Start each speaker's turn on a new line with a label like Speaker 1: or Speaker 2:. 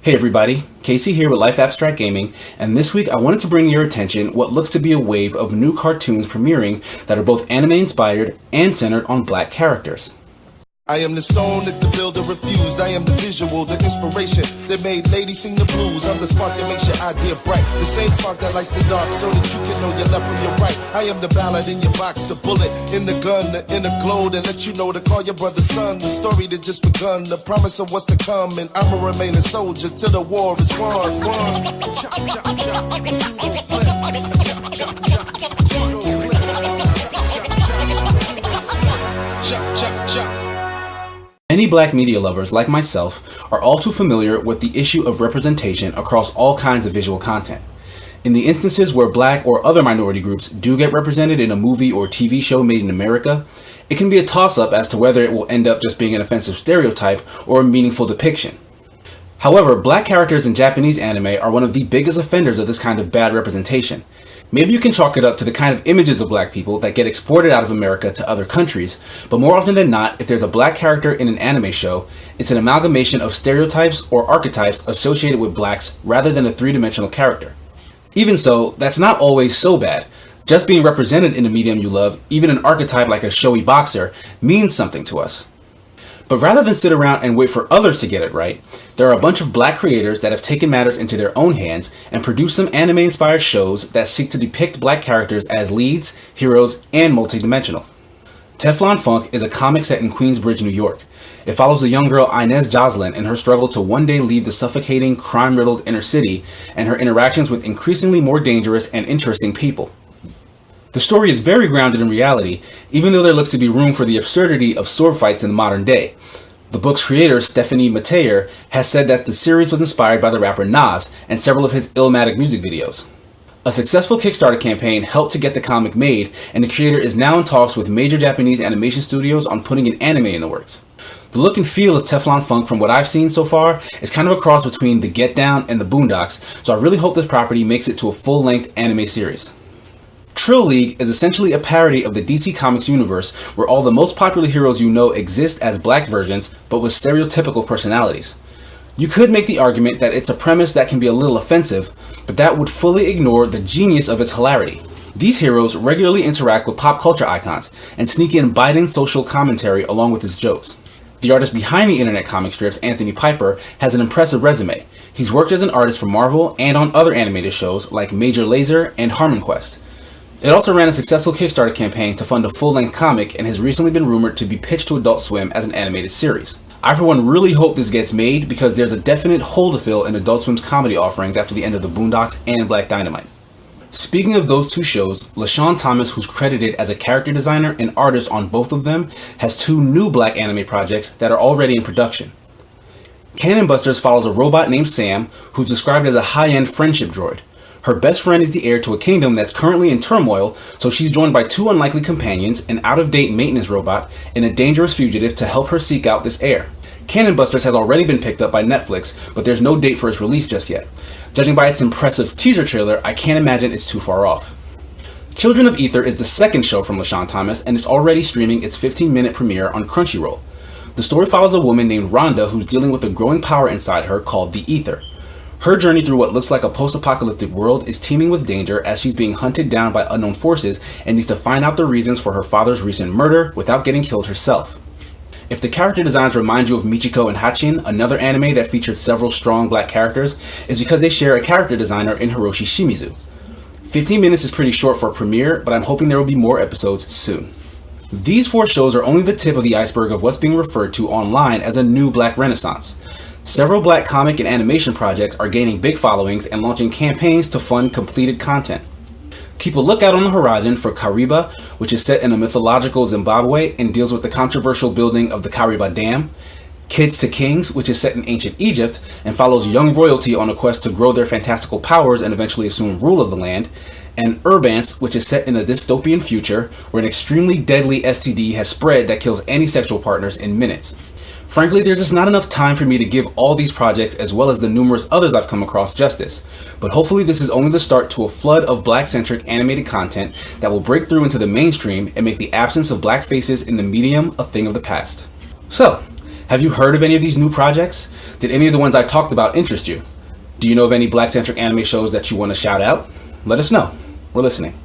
Speaker 1: Hey everybody, Casey here with Life Abstract Gaming, and this week I wanted to bring to your attention what looks to be a wave of new cartoons premiering that are both anime inspired and centered on black characters.
Speaker 2: I am the stone that the builder refused. I am the visual, the inspiration that made ladies sing the blues. I'm the spark that makes your idea bright. The same spark that lights the dark so that you can know your left from your right. I am the ballad in your box, the bullet in the gun, the inner glow that let you know to call your brother son. The story that just begun, the promise of what's to come. And I'ma remain a soldier till the war is won. Chop, chop, chop, judo flip. Chop, chop, chop, judo flip. Chop, chop, chop.
Speaker 1: Many black media lovers, like myself, are all too familiar with the issue of representation across all kinds of visual content. In the instances where black or other minority groups do get represented in a movie or TV show made in America, it can be a toss-up as to whether it will end up just being an offensive stereotype or a meaningful depiction. However, black characters in Japanese anime are one of the biggest offenders of this kind of bad representation. Maybe you can chalk it up to the kind of images of black people that get exported out of America to other countries, but more often than not, if there's a black character in an anime show, it's an amalgamation of stereotypes or archetypes associated with blacks rather than a three-dimensional character. Even so, that's not always so bad. Just being represented in a medium you love, even an archetype like a showy boxer, means something to us. But rather than sit around and wait for others to get it right, there are a bunch of black creators that have taken matters into their own hands and produced some anime-inspired shows that seek to depict black characters as leads, heroes, and multidimensional. Teflon Punk is a comic set in Queensbridge, New York. It follows the young girl Inez Joslin in her struggle to one day leave the suffocating, crime-riddled inner city and her interactions with increasingly more dangerous and interesting people. The story is very grounded in reality, even though there looks to be room for the absurdity of sword fights in the modern day. The book's creator, Stephanie Meteor, has said that the series was inspired by the rapper Nas and several of his Illmatic music videos. A successful Kickstarter campaign helped to get the comic made, and the creator is now in talks with major Japanese animation studios on putting an anime in the works. The look and feel of Teflon Punk, from what I've seen so far, is kind of a cross between The Get Down and The Boondocks, so I really hope this property makes it to a full-length anime series. Trill League is essentially a parody of the DC Comics universe where all the most popular heroes you know exist as black versions, but with stereotypical personalities. You could make the argument that it's a premise that can be a little offensive, but that would fully ignore the genius of its hilarity. These heroes regularly interact with pop culture icons and sneak in biting social commentary along with his jokes. The artist behind the internet comic strips, Anthony Piper, has an impressive resume. He's worked as an artist for Marvel and on other animated shows like Major Lazer and Harmon Quest. It also ran a successful Kickstarter campaign to fund a full-length comic and has recently been rumored to be pitched to Adult Swim as an animated series. I for one really hope this gets made because there's a definite hole to fill in Adult Swim's comedy offerings after the end of The Boondocks and Black Dynamite. Speaking of those two shows, LaShawn Thomas, who's credited as a character designer and artist on both of them, has two new black anime projects that are already in production. Cannon Busters follows a robot named Sam, who's described as a high-end friendship droid. Her best friend is the heir to a kingdom that's currently in turmoil, so she's joined by two unlikely companions, an out-of-date maintenance robot, and a dangerous fugitive to help her seek out this heir. Cannon Busters has already been picked up by Netflix, but there's no date for its release just yet. Judging by its impressive teaser trailer, I can't imagine it's too far off. Children of Ether is the second show from LaShawn Thomas, and it's already streaming its 15-minute premiere on Crunchyroll. The story follows a woman named Rhonda who's dealing with a growing power inside her called the Ether. Her journey through what looks like a post-apocalyptic world is teeming with danger as she's being hunted down by unknown forces and needs to find out the reasons for her father's recent murder without getting killed herself. If the character designs remind you of Michiko and Hatchin, another anime that featured several strong black characters, it's because they share a character designer in Hiroshi Shimizu. 15 minutes is pretty short for a premiere, but I'm hoping there will be more episodes soon. These four shows are only the tip of the iceberg of what's being referred to online as a new black renaissance. Several black comic and animation projects are gaining big followings and launching campaigns to fund completed content. Keep a lookout on the horizon for Kariba, which is set in a mythological Zimbabwe and deals with the controversial building of the Kariba Dam, Kids to Kings, which is set in ancient Egypt and follows young royalty on a quest to grow their fantastical powers and eventually assume rule of the land, and Urbance, which is set in a dystopian future where an extremely deadly STD has spread that kills any sexual partners in minutes. Frankly, there's just not enough time for me to give all these projects as well as the numerous others I've come across justice, but hopefully this is only the start to a flood of black-centric animated content that will break through into the mainstream and make the absence of black faces in the medium a thing of the past. So, Have you heard of any of these new projects? Did any of the ones I talked about interest you? Do you know of any Black-centric anime shows that you want to shout out? Let us know. We're listening.